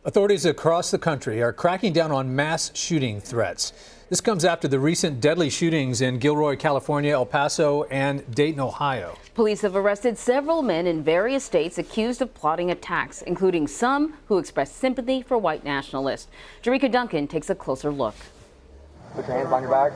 Authorities across the country are cracking down on mass shooting threats. This comes after the recent deadly shootings in Gilroy, California, El Paso, and Dayton, Ohio. Police have arrested several men in various states accused of plotting attacks, including some who expressed sympathy for white nationalists. Jericka Duncan takes a closer look. Put your hands on your back.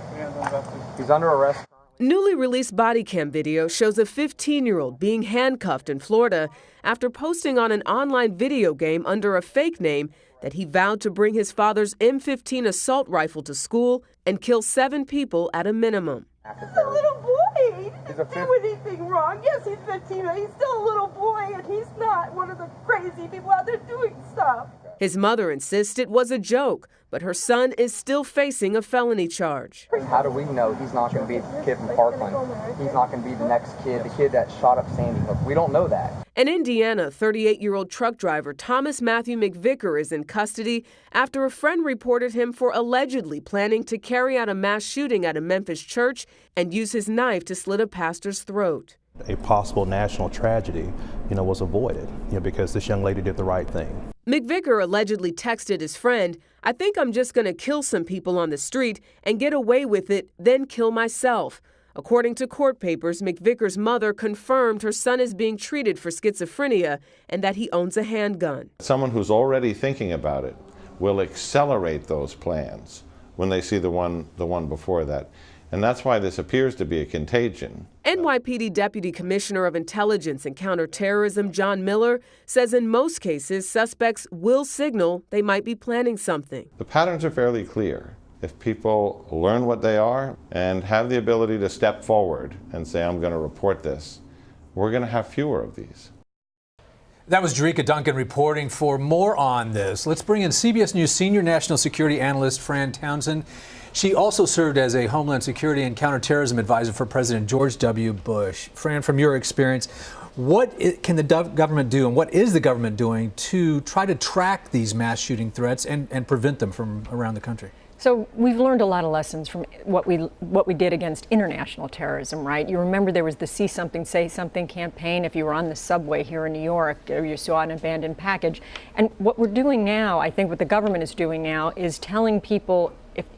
He's under arrest. Newly released body cam video shows a 15-year-old being handcuffed in Florida after posting on an online video game under a fake name that he vowed to bring his father's M15 assault rifle to school and kill 7 people at a minimum. He's a little boy. He didn't do anything wrong. Yes, he's 15, but he's still a little boy, and he's not one of the crazy people out there doing stuff. His mother insists it was a joke, but her son is still facing a felony charge. How do we know he's not going to be the kid from Parkland? He's not going to be the next kid, the kid that shot up Sandy Hook. We don't know that. In Indiana, 38-year-old truck driver Thomas Matthew McVicker is in custody after a friend reported him for allegedly planning to carry out a mass shooting at a Memphis church and use his knife to slit a pastor's throat. A possible national tragedy, was avoided, because this young lady did the right thing. McVicker allegedly texted his friend, "I think I'm just going to kill some people on the street and get away with it, then kill myself." According to court papers, McVicker's mother confirmed her son is being treated for schizophrenia and that he owns a handgun. Someone who's already thinking about it will accelerate those plans when they see the one before that. And that's why this appears to be a contagion. NYPD Deputy Commissioner of Intelligence and Counterterrorism John Miller says in most cases, suspects will signal they might be planning something. The patterns are fairly clear. If people learn what they are and have the ability to step forward and say, I'm going to report this, we're going to have fewer of these. That was Jericka Duncan reporting. For more on this, let's bring in CBS News senior national security analyst Fran Townsend. She also served as a Homeland Security and Counterterrorism advisor for President George W. Bush. Fran, from your experience, what can the government do and what is the government doing to try to track these mass shooting threats and prevent them from around the country? So we've learned a lot of lessons from what we did against international terrorism, right? You remember there was the See Something, Say Something campaign. If you were on the subway here in New York, or you saw an abandoned package. And what we're doing now, I think what the government is doing now, is telling people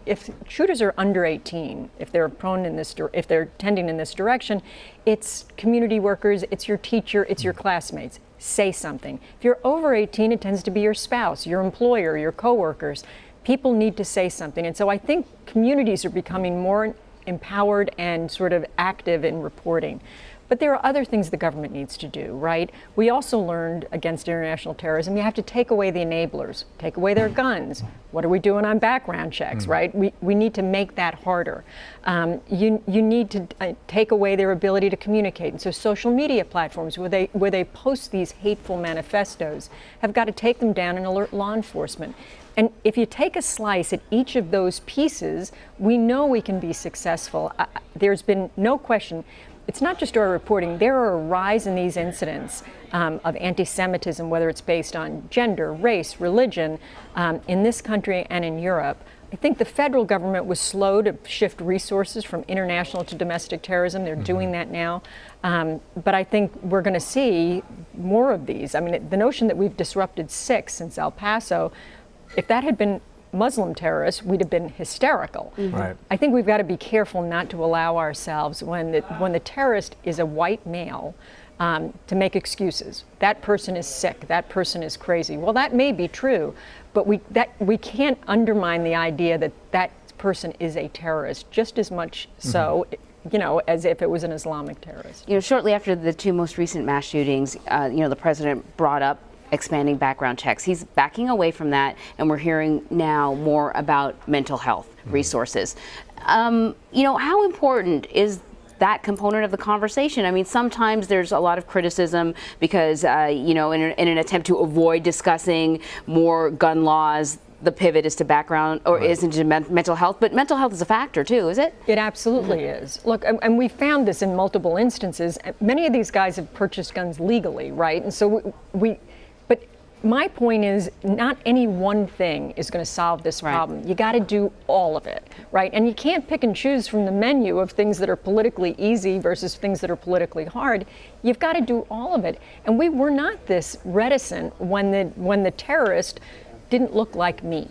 if shooters are under 18, if they're prone in this, if they're tending in this direction, it's community workers, it's your teacher, it's your classmates. Say something. If you're over 18, it tends to be your spouse, your employer, your coworkers. People need to say something. And so I think communities are becoming more empowered and sort of active in reporting. But there are other things the government needs to do, right? We also learned against international terrorism, you have to take away the enablers, take away their guns. What are we doing on background checks, right? We need to make that harder. You need to take away their ability to communicate. And so social media platforms where they post these hateful manifestos have got to take them down and alert law enforcement. And if you take a slice at each of those pieces, we know we can be successful. There's been no question. It's not just our reporting. There are a rise in these incidents of anti-Semitism, whether it's based on gender, race, religion, in this country and in Europe. I think the federal government was slow to shift resources from international to domestic terrorism. They're doing that now. But I think we're going to see more of these. I mean, the notion that we've disrupted 6 since El Paso, if that had been Muslim terrorists, we'd have been hysterical. Right. I think we've got to be careful not to allow ourselves, when the terrorist is a white male, to make excuses. That person is sick. That person is crazy. Well, that may be true, but we can't undermine the idea that that person is a terrorist just as much so. As if it was an Islamic terrorist. Shortly after the 2 most recent mass shootings, the president brought up expanding background checks. He's backing away from that, and we're hearing now more about mental health resources. How important is that component of the conversation? I mean, sometimes there's a lot of criticism because, in an attempt to avoid discussing more gun laws, the pivot is to background or is into mental health. But mental health is a factor too, is it? It absolutely is. Look, and we found this in multiple instances. Many of these guys have purchased guns legally, right? And so but my point is, not any one thing is going to solve this problem. You got to do all of it, right? And you can't pick and choose from the menu of things that are politically easy versus things that are politically hard. You've got to do all of it. And we were not this reticent when the terrorist didn't look like me.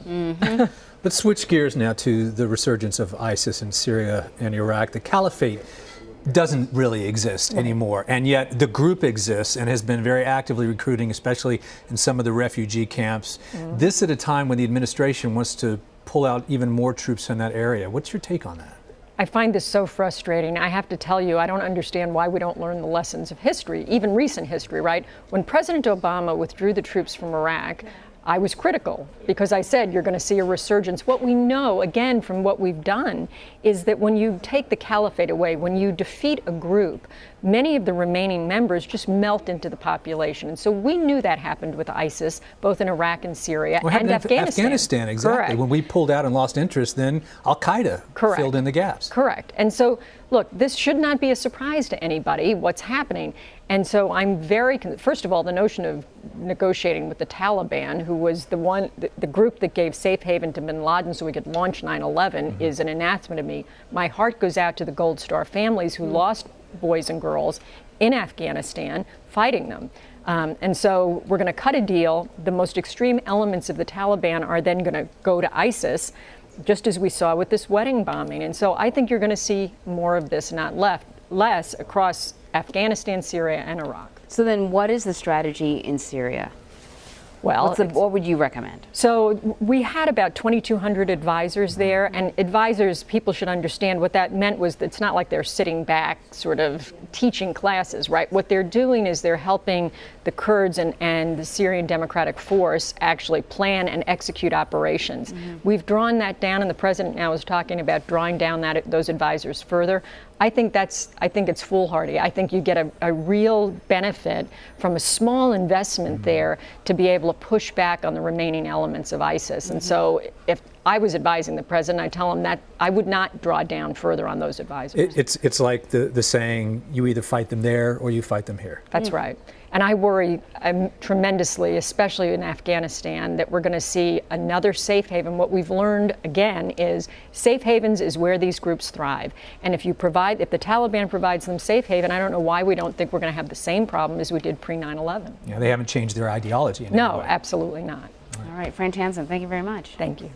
Let's switch gears now to the resurgence of ISIS in Syria and Iraq. The caliphate doesn't really exist anymore, and yet the group exists and has been very actively recruiting, especially in some of the refugee camps. This at a time when the administration wants to pull out even more troops from that area. What's your take on that? I find this so frustrating. I have to tell you, I don't understand why we don't learn the lessons of history, even recent history, right? When President Obama withdrew the troops from Iraq, I was critical because I said you're going to see a resurgence. What we know, again, from what we've done, is that when you take the caliphate away, when you defeat a group, many of the remaining members just melt into the population. And so we knew that happened with ISIS, both in Iraq and Syria and Afghanistan. Afghanistan, exactly. Correct. When we pulled out and lost interest, then Al-Qaeda filled in the gaps. Correct. And so, look, this should not be a surprise to anybody what's happening. And so I'm very, first of all, the notion of negotiating with the Taliban, who was the group that gave safe haven to bin Laden so we could launch 9/11, is an anathema to me. My heart goes out to the Gold Star families who lost boys and girls in Afghanistan fighting them. And so we're going to cut a deal. The most extreme elements of the Taliban are then going to go to ISIS, just as we saw with this wedding bombing. And so I think you're going to see more of this, not less, across Afghanistan, Syria, and Iraq. So then what is the strategy in Syria? Well, what would you recommend? So we had about 2,200 advisors there, and advisors, people should understand what that meant was that it's not like they're sitting back sort of teaching classes, right? What they're doing is they're helping the Kurds and the Syrian Democratic Force actually plan and execute operations. We've drawn that down, and the president now is talking about drawing down those advisors further. I think it's foolhardy. I think you get a real benefit from a small investment there to be able to push back on the remaining elements of ISIS. And so if I was advising the president, I'd tell him that I would not draw down further on those advisors. It's like the saying, you either fight them there or you fight them here. That's right. And I worry tremendously, especially in Afghanistan, that we're going to see another safe haven. What we've learned, again, is safe havens is where these groups thrive. And if the Taliban provides them safe haven, I don't know why we don't think we're going to have the same problem as we did pre-9/11. Yeah, they haven't changed their ideology in any way. No, absolutely not. All right, Fran Townsend, thank you very much. Thank you.